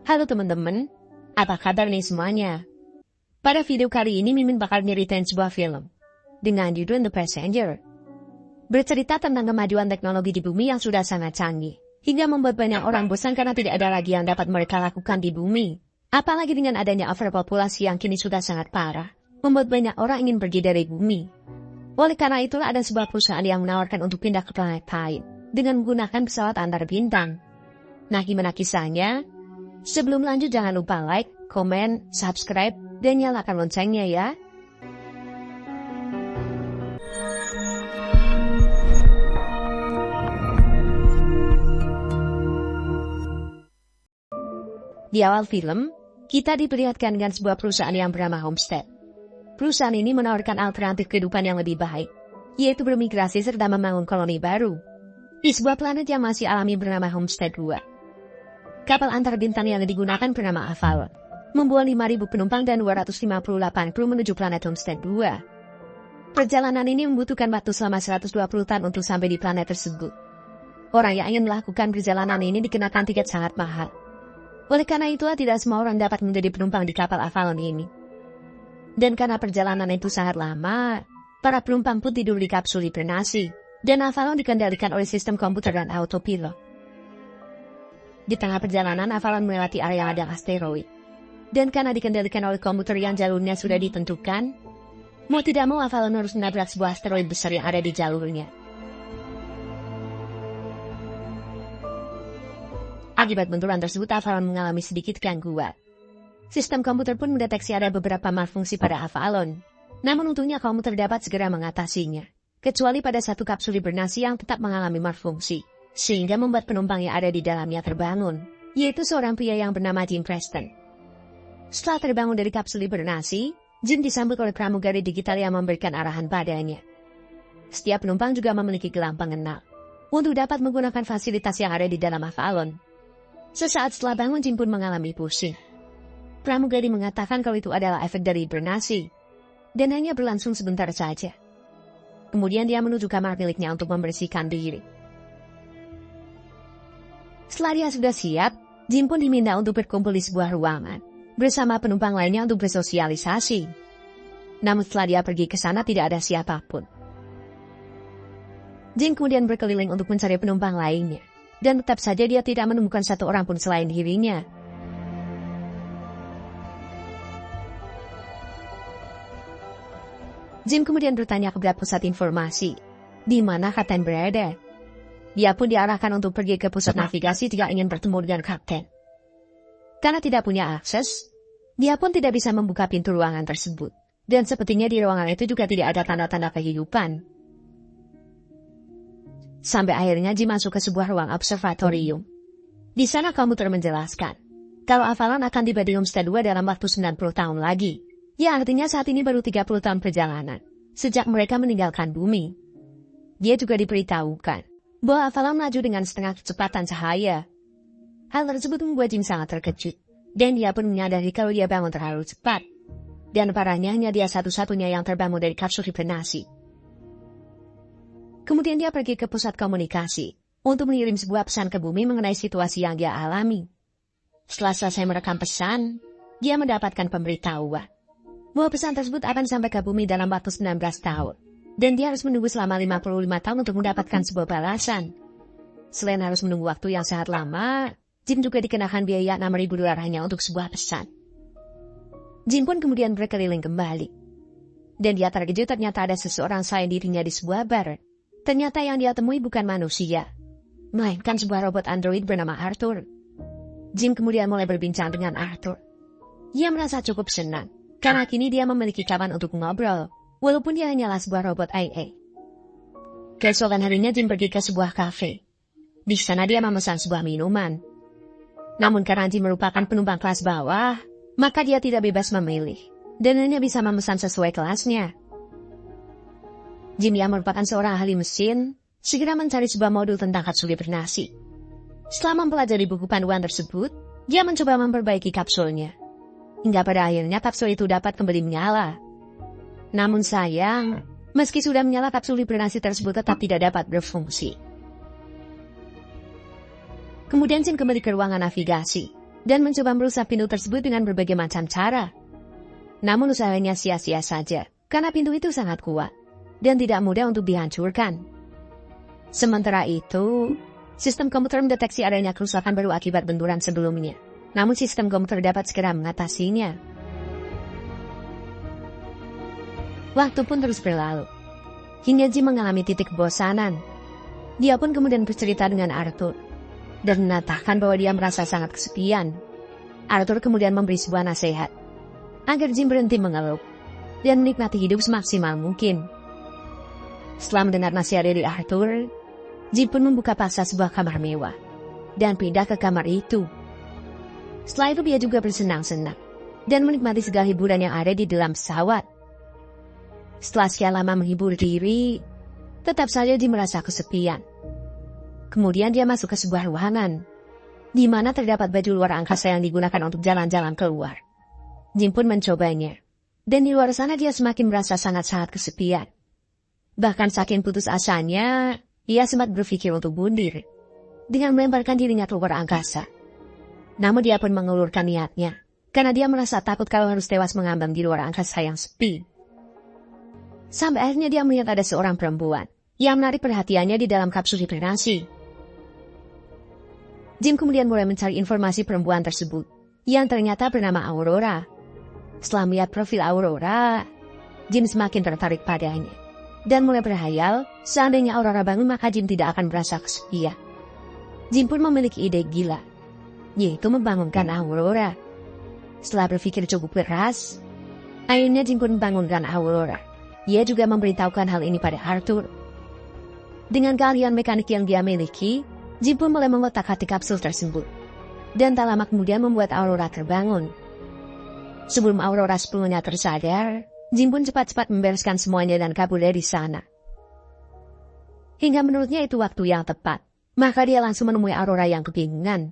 Halo teman-teman, apa kabar nih semuanya? Pada video kali ini Mimin bakal nyeritain sebuah film dengan judul The Passenger. Bercerita tentang kemajuan teknologi di bumi yang sudah sangat canggih, hingga membuat banyak orang bosan karena tidak ada lagi yang dapat mereka lakukan di bumi. Apalagi dengan adanya overpopulasi yang kini sudah sangat parah, membuat banyak orang ingin pergi dari bumi. Oleh karena itulah ada sebuah perusahaan yang menawarkan untuk pindah ke planet lain dengan menggunakan pesawat antar bintang. Nah, gimana kisahnya? Sebelum lanjut jangan lupa like, komen, subscribe, dan nyalakan loncengnya ya. Di awal film, kita diperlihatkan dengan sebuah perusahaan yang bernama Homestead. Perusahaan ini menawarkan alternatif kehidupan yang lebih baik, yaitu bermigrasi serta membangun koloni baru di sebuah planet yang masih alami bernama Homestead 2. Kapal antar bintang yang digunakan bernama Avalon membawa 5.000 penumpang dan 258 kru menuju planet Homestead 2. Perjalanan ini membutuhkan waktu selama 120 tahun untuk sampai di planet tersebut. Orang yang ingin melakukan perjalanan ini dikenakan tiket sangat mahal. Oleh karena itu, tidak semua orang dapat menjadi penumpang di kapal Avalon ini. Dan karena perjalanan itu sangat lama, para penumpang pun tidur di kapsul hibernasi, dan Avalon dikendalikan oleh sistem komputer dan autopilot. Di tengah perjalanan, Avalon melewati area ladang asteroid. Dan karena dikendalikan oleh komputer yang jalurnya sudah ditentukan, mau tidak mau Avalon harus menabrak sebuah asteroid besar yang ada di jalurnya. Akibat benturan tersebut, Avalon mengalami sedikit gangguan. Sistem komputer pun mendeteksi ada beberapa malfungsi pada Avalon. Namun untungnya komputer dapat segera mengatasinya, kecuali pada satu kapsul hibernasi yang tetap mengalami malfungsi, sehingga membuat penumpang yang ada di dalamnya terbangun, yaitu seorang pria yang bernama Jim Preston. Setelah terbangun dari kapsul hibernasi, Jim disambut oleh pramugari digital yang memberikan arahan padanya. Setiap penumpang juga memiliki gelang pengenal untuk dapat menggunakan fasilitas yang ada di dalam Avalon. Sesaat setelah bangun, Jim pun mengalami pusing. Pramugari mengatakan kalau itu adalah efek dari hibernasi, dan hanya berlangsung sebentar saja. Kemudian dia menuju kamar miliknya untuk membersihkan diri. Setelah dia sudah siap, Jim pun diminta untuk berkumpul di sebuah ruangan bersama penumpang lainnya untuk bersosialisasi. Namun setelah dia pergi ke sana tidak ada siapapun. Jim kemudian berkeliling untuk mencari penumpang lainnya, dan tetap saja dia tidak menemukan satu orang pun selain dirinya. Jim kemudian bertanya kepada pusat informasi, di mana kapten berada. Dia pun diarahkan untuk pergi ke pusat navigasi jika ingin bertemu dengan kapten. Karena tidak punya akses, dia pun tidak bisa membuka pintu ruangan tersebut. Dan sepertinya di ruangan itu juga tidak ada tanda-tanda kehidupan. Sampai akhirnya Jim masuk ke sebuah ruang observatorium. Di sana komputer menjelaskan kalau Avalon akan tiba di Homestead 2 dalam waktu 90 tahun lagi. Ya, artinya saat ini baru 30 tahun perjalanan sejak mereka meninggalkan bumi. Dia juga diberitahukan bahwa Avalon maju dengan setengah kecepatan cahaya. Hal tersebut membuat Jim sangat terkejut, dan dia pun menyadari kalau dia bangun terlalu cepat. Dan parahnya hanya dia satu-satunya yang terbangun dari kapsul hibernasi. Kemudian dia pergi ke pusat komunikasi untuk mengirim sebuah pesan ke bumi mengenai situasi yang dia alami. Setelah selesai merekam pesan, dia mendapatkan pemberitahuan bahwa pesan tersebut akan sampai ke bumi dalam waktu 19 tahun. Dan dia harus menunggu selama 55 tahun untuk mendapatkan sebuah balasan. Selain harus menunggu waktu yang sangat lama, Jim juga dikenakan biaya $6.000 hanya untuk sebuah pesan. Jim pun kemudian berkeliling kembali. Dan dia terkejut ternyata ada seseorang selain dirinya di sebuah bar. Ternyata yang dia temui bukan manusia, melainkan sebuah robot android bernama Arthur. Jim kemudian mulai berbincang dengan Arthur. Dia merasa cukup senang, karena kini dia memiliki kawan untuk ngobrol. Walaupun dia hanyalah sebuah robot AI. Keesokan harinya Jim pergi ke sebuah kafe. Di sana dia memesan sebuah minuman. Namun karena Jim merupakan penumpang kelas bawah, maka dia tidak bebas memilih, dan hanya bisa memesan sesuai kelasnya. Jim yang merupakan seorang ahli mesin, segera mencari sebuah modul tentang kapsul hibernasi. Setelah mempelajari buku panduan tersebut, dia mencoba memperbaiki kapsulnya. Hingga pada akhirnya kapsul itu dapat kembali menyala. Namun sayang, meski sudah menyala, kapsul hibernasi tersebut tetap tidak dapat berfungsi. Kemudian Jim kembali ke ruangan navigasi dan mencoba merusak pintu tersebut dengan berbagai macam cara. Namun usahanya sia-sia saja, karena pintu itu sangat kuat dan tidak mudah untuk dihancurkan. Sementara itu, sistem komputer mendeteksi adanya kerusakan baru akibat benturan sebelumnya. Namun sistem komputer dapat segera mengatasinya. Waktu pun terus berlalu, hingga Jim mengalami titik kebosanan. Dia pun kemudian bercerita dengan Arthur, dan mengatakan bahwa dia merasa sangat kesepian. Arthur kemudian memberi sebuah nasihat, agar Jim berhenti mengeluh, dan menikmati hidup semaksimal mungkin. Setelah mendengar nasihat dari Arthur, Jim pun membuka paksa sebuah kamar mewah, dan pindah ke kamar itu. Setelah itu dia juga bersenang-senang, dan menikmati segala hiburan yang ada di dalam pesawat. Setelah sekian lama menghibur diri, tetap saja Jim merasa kesepian. Kemudian dia masuk ke sebuah ruangan, di mana terdapat baju luar angkasa yang digunakan untuk jalan-jalan keluar. Jim pun mencobanya, dan di luar sana dia semakin merasa sangat-sangat kesepian. Bahkan saking putus asanya, ia sempat berpikir untuk bunuh diri, dengan melemparkan dirinya keluar angkasa. Namun dia pun mengulurkan niatnya, karena dia merasa takut kalau harus tewas mengambang di luar angkasa yang sepi. Sampai akhirnya dia melihat ada seorang perempuan yang menarik perhatiannya di dalam kapsul hibernasi. Jim kemudian mulai mencari informasi perempuan tersebut, yang ternyata bernama Aurora. Setelah melihat profil Aurora, Jim semakin tertarik padanya, dan mulai berhayal, seandainya Aurora bangun maka Jim tidak akan merasa kesepian. Jim pun memiliki ide gila, yaitu membangunkan Aurora. Setelah berpikir cukup keras, akhirnya Jim pun membangunkan Aurora. Ia juga memberitahukan hal ini pada Arthur. Dengan keahlian mekanik yang dia miliki, Jim pun mulai mengotak-atik kapsul tersebut, dan tak lama kemudian membuat Aurora terbangun. Sebelum Aurora sepenuhnya tersadar, Jim pun cepat-cepat membereskan semuanya dan kabur dari sana. Hingga menurutnya itu waktu yang tepat, maka dia langsung menemui Aurora yang kebingungan.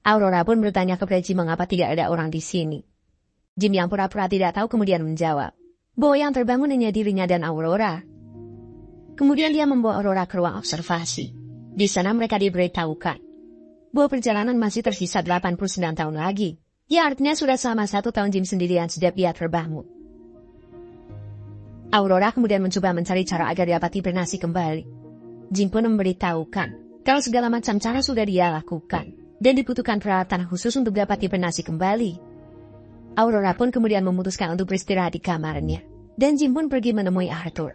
Aurora pun bertanya kepada Jim mengapa tidak ada orang di sini. Jim yang pura-pura tidak tahu kemudian menjawab bahwa yang terbangun hanya dirinya dan Aurora. Kemudian dia membawa Aurora ke ruang observasi. Di sana mereka diberitahukan bahwa perjalanan masih tersisa 89 tahun lagi. Ya artinya sudah selama 1 tahun Jim sendirian sejak ia terbangun. Aurora kemudian mencoba mencari cara agar dapat hibernasi kembali. Jim pun memberitahukan kalau segala macam cara sudah dia lakukan, dan dibutuhkan peralatan khusus untuk dapat hibernasi kembali. Aurora pun kemudian memutuskan untuk beristirahat di kamarnya, dan Jim pun pergi menemui Arthur.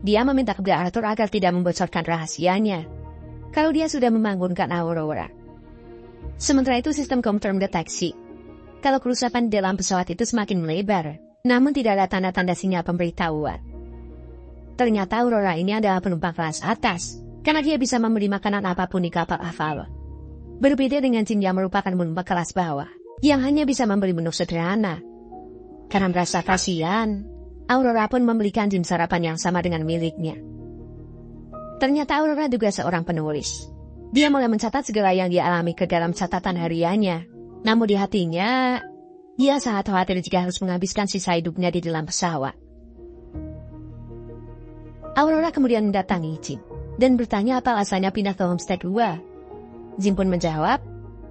Dia meminta kepada Arthur agar tidak membocorkan rahasianya, kalau dia sudah membangunkan Aurora. Sementara itu sistem komputer mendeteksi kalau kerusakan dalam pesawat itu semakin melebar, namun tidak ada tanda-tanda sinyal pemberitahuan. Ternyata Aurora ini adalah penumpang kelas atas, karena dia bisa memberi makanan apapun di kapal Avalon. Berbeda dengan Jim yang merupakan penumpang kelas bawah, yang hanya bisa membeli menu sederhana. Karena merasa kasihan, Aurora pun membelikan Jim sarapan yang sama dengan miliknya. Ternyata Aurora juga seorang penulis. Dia mulai mencatat segala yang dia alami ke dalam catatan hariannya. Namun di hatinya, dia sangat khawatir jika harus menghabiskan sisa hidupnya di dalam pesawat. Aurora kemudian mendatangi Jim dan bertanya apa alasannya pindah ke homestead 2. Jim pun menjawab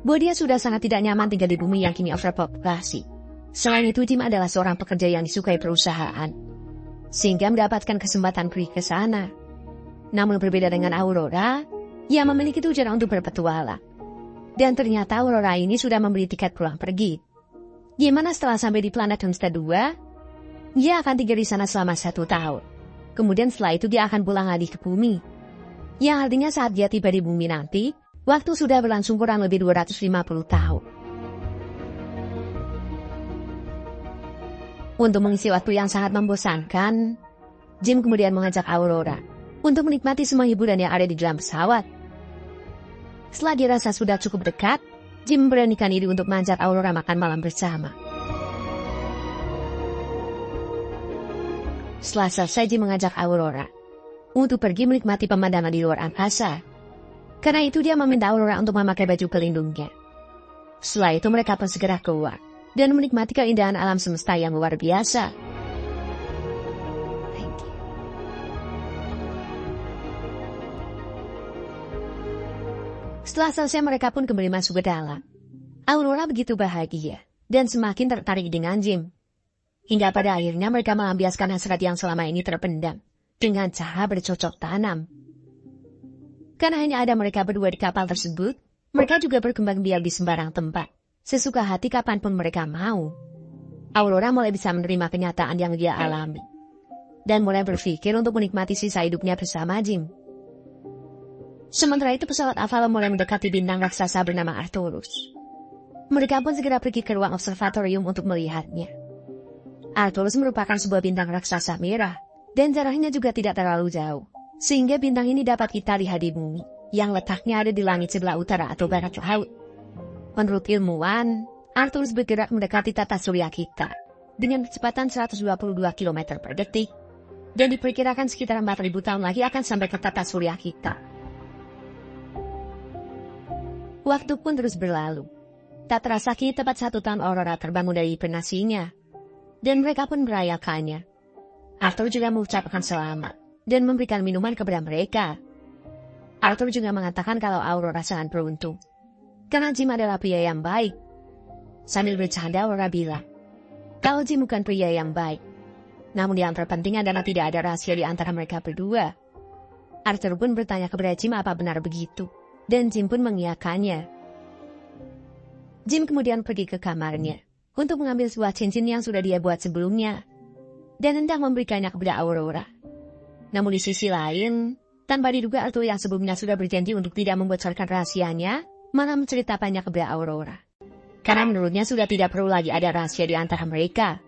bahwa dia sudah sangat tidak nyaman tinggal di bumi yang kini overpopulasi. Selain itu, Jim adalah seorang pekerja yang disukai perusahaan, sehingga mendapatkan kesempatan pergi ke sana. Namun berbeda dengan Aurora, ia memiliki tujuan untuk berpetualang. Dan ternyata Aurora ini sudah membeli tiket pulang pergi. Gimana setelah sampai di planet Homestead 2, dia akan tinggal di sana selama 1 tahun. Kemudian setelah itu dia akan pulang lagi ke bumi. Yang artinya saat dia tiba di bumi nanti, waktu sudah berlangsung kurang lebih 250 tahun. Untuk mengisi waktu yang sangat membosankan, Jim kemudian mengajak Aurora untuk menikmati semua hiburan yang ada di dalam pesawat. Setelah dirasa sudah cukup dekat, Jim memberanikan diri untuk mengajak Aurora makan malam bersama. Setelah selesai, Jim mengajak Aurora untuk pergi menikmati pemandangan di luar angkasa. Karena itu dia meminta Aurora untuk memakai baju pelindungnya. Setelah itu mereka pun segera keluar dan menikmati keindahan alam semesta yang luar biasa. Setelah selesai mereka pun kembali masuk ke dalam. Aurora begitu bahagia dan semakin tertarik dengan Jim. Hingga pada akhirnya mereka melampiaskan hasrat yang selama ini terpendam dengan cara bercocok tanam. Karena hanya ada mereka berdua di kapal tersebut, mereka juga berkembang biak di sembarang tempat, sesuka hati kapanpun mereka mau. Aurora mulai bisa menerima kenyataan yang dia alami, dan mulai berpikir untuk menikmati sisa hidupnya bersama Jim. Sementara itu pesawat Avalon mulai mendekati bintang raksasa bernama Arcturus. Mereka pun segera pergi ke ruang observatorium untuk melihatnya. Arcturus merupakan sebuah bintang raksasa merah, dan jaraknya juga tidak terlalu jauh, sehingga bintang ini dapat kita lihat di bumi, yang letaknya ada di langit sebelah utara atau barat laut. Menurut ilmuwan, Arcturus bergerak mendekati tata surya kita, dengan kecepatan 122 km per detik, dan diperkirakan sekitar 4.000 tahun lagi akan sampai ke tata surya kita. Waktu pun terus berlalu. Tak terasa kini tepat 1 tahun Aurora terbangun dari hibernasinya, dan mereka pun merayakannya. Arthur juga mengucapkan selamat, dan memberikan minuman kepada mereka. Arthur juga mengatakan kalau Aurora sangat beruntung, karena Jim adalah pria yang baik. Sambil bercanda Aurora bilang, kalau Jim bukan pria yang baik, namun yang terpenting adalah tidak ada rahasia di antara mereka berdua. Arthur pun bertanya kepada Jim apa benar begitu, dan Jim pun mengiyakannya. Jim kemudian pergi ke kamarnya untuk mengambil sebuah cincin yang sudah dia buat sebelumnya dan hendak memberikannya kepada Aurora. Namun di sisi lain, tanpa diduga Arthur yang sebelumnya sudah berjanji untuk tidak membocorkan rahasianya, malah menceritakannya kepada Aurora. Karena menurutnya sudah tidak perlu lagi ada rahasia di antara mereka.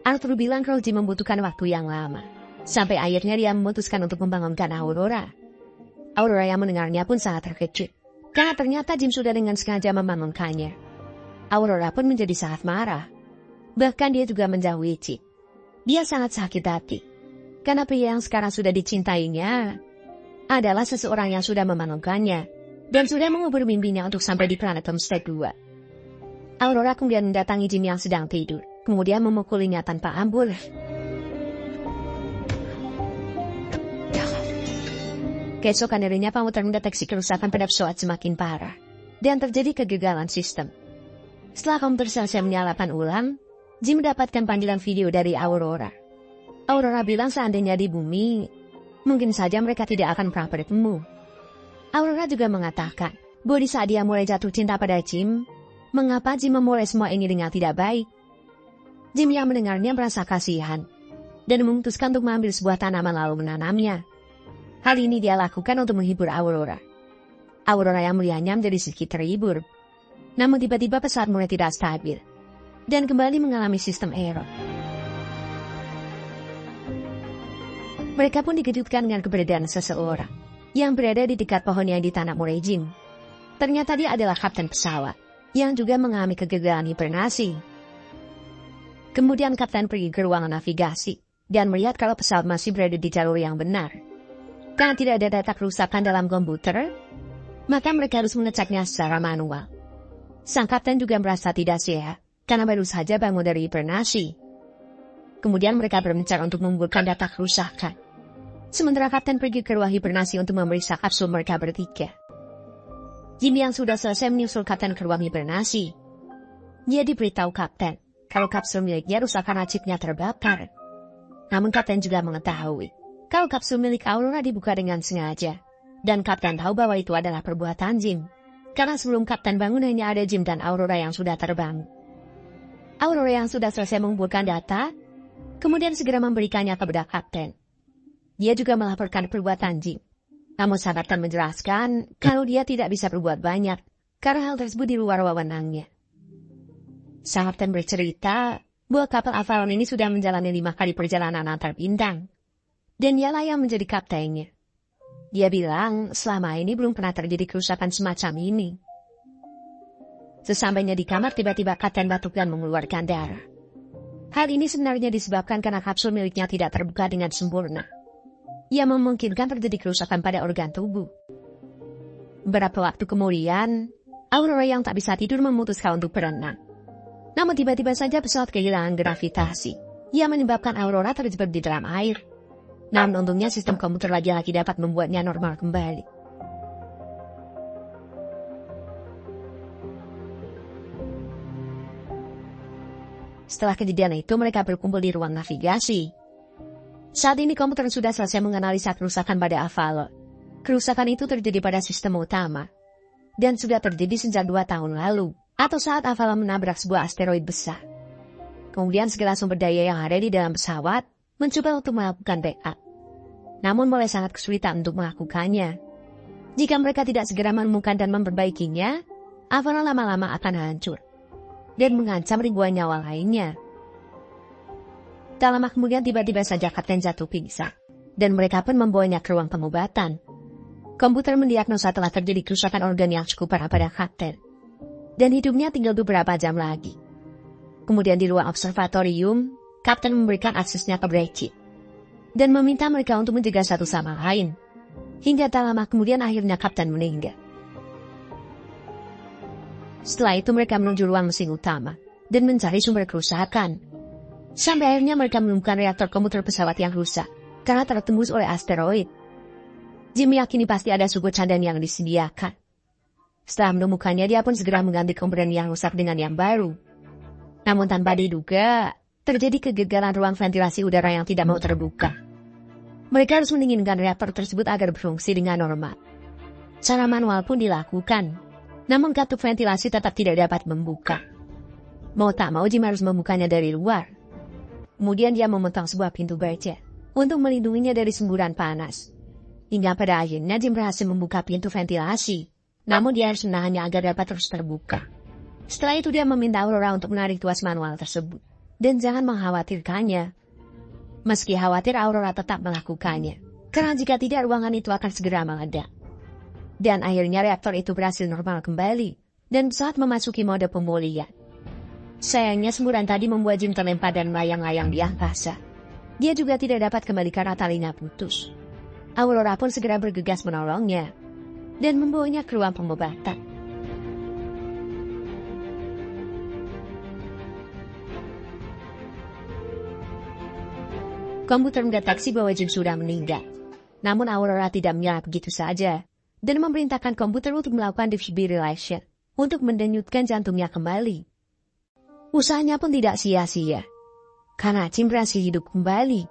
Arthur bilang kalau Jim membutuhkan waktu yang lama, sampai akhirnya dia memutuskan untuk membangunkan Aurora. Aurora yang mendengarnya pun sangat terkejut, karena ternyata Jim sudah dengan sengaja membangunkannya. Aurora pun menjadi sangat marah. Bahkan dia juga menjauhi Jim. Dia sangat sakit hati, karena pria yang sekarang sudah dicintainya adalah seseorang yang sudah membangunkannya dan sudah mengubur mimpinya untuk sampai di planet Homestead 2. Aurora kemudian mendatangi Jim yang sedang tidur, kemudian memukulinya tanpa ampun. Keesokan harinya komputer mendeteksi kerusakan pada pesawat semakin parah, dan terjadi kegagalan sistem. Setelah komputer selesai menyalakan ulang, Jim mendapatkan panggilan video dari Aurora. Aurora bilang seandainya di bumi, mungkin saja mereka tidak akan pernah bertemu. Aurora juga mengatakan bahwa di saat dia mulai jatuh cinta pada Jim, mengapa Jim memulai semua ini dengan tidak baik. Jim yang mendengarnya merasa kasihan, dan memutuskan untuk mengambil sebuah tanaman lalu menanamnya. Hal ini dia lakukan untuk menghibur Aurora. Aurora yang melihatnya menjadi sedikit terhibur. Namun tiba-tiba pesawat mulai tidak stabil, dan kembali mengalami sistem error. Mereka pun dikejutkan dengan keberadaan seseorang yang berada di dekat pohon yang ditanam oleh Jim. Ternyata dia adalah kapten pesawat, yang juga mengalami kegagalan hibernasi. Kemudian kapten pergi ke ruangan navigasi, dan melihat kalau pesawat masih berada di jalur yang benar. Karena tidak ada data kerusakan dalam komputer, maka mereka harus mengeceknya secara manual. Sang kapten juga merasa tidak sehat, karena baru saja bangun dari hibernasi. Kemudian mereka berencana untuk mengumpulkan data kerusakan. Sementara kapten pergi ke ruang hibernasi untuk memeriksa kapsul mereka bertiga. Jim yang sudah selesai menyusul kapten ke ruang hibernasi. Dia diberitahu kapten kalau kapsul miliknya rusak karena chipnya terbakar. Namun kapten juga mengetahui kalau kapsul milik Aurora dibuka dengan sengaja. Dan kapten tahu bahwa itu adalah perbuatan Jim. Karena sebelum kapten bangun hanya ada Jim dan Aurora yang sudah terbang. Aurora yang sudah selesai mengumpulkan data, kemudian segera memberikannya kepada kapten. Dia juga melaporkan perbuatan Jim. Namun sang kapten menjelaskan kalau dia tidak bisa berbuat banyak, karena hal tersebut di luar wewenangnya. Sang kapten bercerita bahwa kapal Avalon ini sudah menjalani 5 kali perjalanan antar bintang, dan dialah yang menjadi kaptennya. Dia bilang selama ini belum pernah terjadi kerusakan semacam ini. Sesampainya di kamar tiba-tiba kapten batuk dan mengeluarkan darah. Hal ini sebenarnya disebabkan karena kapsul miliknya tidak terbuka dengan sempurna. Ia memungkinkan terjadi kerusakan pada organ tubuh. Beberapa waktu kemudian, Aurora yang tak bisa tidur memutuskan untuk berenang. Namun tiba-tiba saja pesawat kehilangan gravitasi, yang menyebabkan Aurora terjebak di dalam air. Namun untungnya sistem komputer lagi-lagi dapat membuatnya normal kembali. Setelah kejadian itu mereka berkumpul di ruang navigasi. Saat ini komputer sudah selesai menganalisa kerusakan pada Avalon. Kerusakan itu terjadi pada sistem utama. Dan sudah terjadi sejak 2 tahun lalu, atau saat Avalon menabrak sebuah asteroid besar. Kemudian segala sumber daya yang ada di dalam pesawat mencoba untuk melakukan backup. Namun mulai sangat kesulitan untuk melakukannya. Jika mereka tidak segera menemukan dan memperbaikinya, Avalon lama-lama akan hancur dan mengancam ribuan nyawa lainnya. Tak lama kemudian tiba-tiba saja Kapten jatuh pingsan, dan mereka pun membawanya ke ruang pengobatan. Komputer mendiagnosa telah terjadi kerusakan organ yang cukup parah pada Kapten, dan hidupnya tinggal beberapa jam lagi. Kemudian di ruang observatorium, Kapten memberikan aksesnya ke Bridget, dan meminta mereka untuk menjaga satu sama lain. Hingga tak lama kemudian akhirnya Kapten meninggal. Setelah itu mereka menuju ruang mesin utama, dan mencari sumber kerusakan. Sampai akhirnya mereka menemukan reaktor komputer pesawat yang rusak, karena tertembus oleh asteroid. Jim meyakini pasti ada suku cadan yang disediakan. Setelah menemukannya, dia pun segera mengganti komponen yang rusak dengan yang baru. Namun tanpa diduga, terjadi kegagalan ruang ventilasi udara yang tidak mau terbuka. Mereka harus mendinginkan reaktor tersebut agar berfungsi dengan normal. Cara manual pun dilakukan, namun katup ventilasi tetap tidak dapat membuka. Mau tak mau Jim harus membukanya dari luar. Kemudian dia memotong sebuah pintu baja untuk melindunginya dari semburan panas. Hingga pada akhirnya Jim berhasil membuka pintu ventilasi, namun dia harus menahannya agar dapat terus terbuka. Setelah itu dia meminta Aurora untuk menarik tuas manual tersebut, dan jangan mengkhawatirkannya. Meski khawatir, Aurora tetap melakukannya, karena jika tidak ruangan itu akan segera meledak. Dan akhirnya reaktor itu berhasil normal kembali, dan pesawat memasuki mode pemulihan. Sayangnya semburan tadi membuat Jim terlempar dan melayang-layang di angkasa. Dia juga tidak dapat kembali karena talinya putus. Aurora pun segera bergegas menolongnya, dan membawanya ke ruang pengobatan. Komputer mendeteksi bahwa Jim sudah meninggal. Namun Aurora tidak menyerah begitu saja, dan memerintahkan komputer untuk melakukan defibrillation, untuk mendenyutkan jantungnya kembali. Usahanya pun tidak sia-sia, karena Jim berhasil hidup kembali.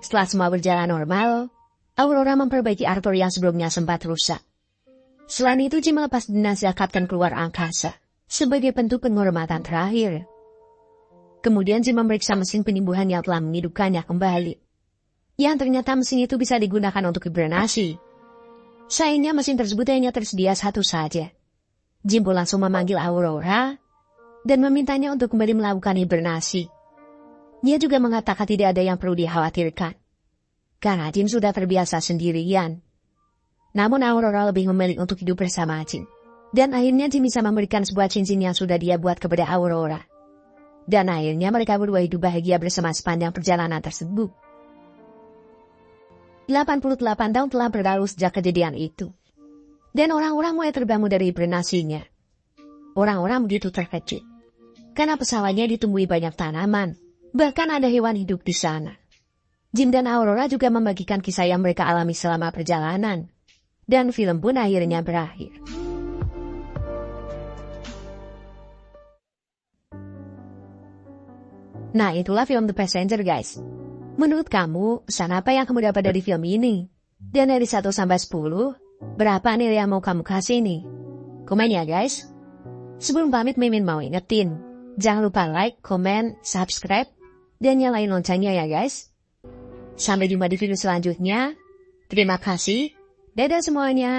Setelah semua berjalan normal, Aurora memperbaiki artor yang sebelumnya sempat rusak. Selain itu, Jim melepas jenazah Kapten keluar angkasa, sebagai bentuk penghormatan terakhir. Kemudian Jim memeriksa mesin penimbuhan yang telah menghidupkannya kembali. Yang ternyata mesin itu bisa digunakan untuk hibernasi. Sayangnya mesin tersebut hanya tersedia satu saja. Jim pun langsung memanggil Aurora dan memintanya untuk kembali melakukan hibernasi. Dia juga mengatakan tidak ada yang perlu dikhawatirkan, karena Jim sudah terbiasa sendirian. Namun Aurora lebih memilih untuk hidup bersama Jim. Dan akhirnya Jim bisa memberikan sebuah cincin yang sudah dia buat kepada Aurora. Dan akhirnya mereka berdua hidup bahagia bersama sepanjang perjalanan tersebut. 88 tahun telah berlalu sejak kejadian itu. Dan orang-orang mulai terbangun dari hibernasinya. Orang-orang begitu terkejut, karena pesawatnya ditumbuhi banyak tanaman. Bahkan ada hewan hidup di sana. Jim dan Aurora juga membagikan kisah yang mereka alami selama perjalanan. Dan film pun akhirnya berakhir. Nah, itulah film The Passenger, guys. Menurut kamu, pesan apa yang kamu dapat dari film ini? Dan dari 1 sampai 10, berapa nilai yang mau kamu kasih nih? Komen ya, guys. Sebelum pamit, Mimin mau ingetin, jangan lupa like, komen, subscribe, dan nyalain loncengnya ya, guys. Sampai jumpa di video selanjutnya. Terima kasih. Dadah semuanya.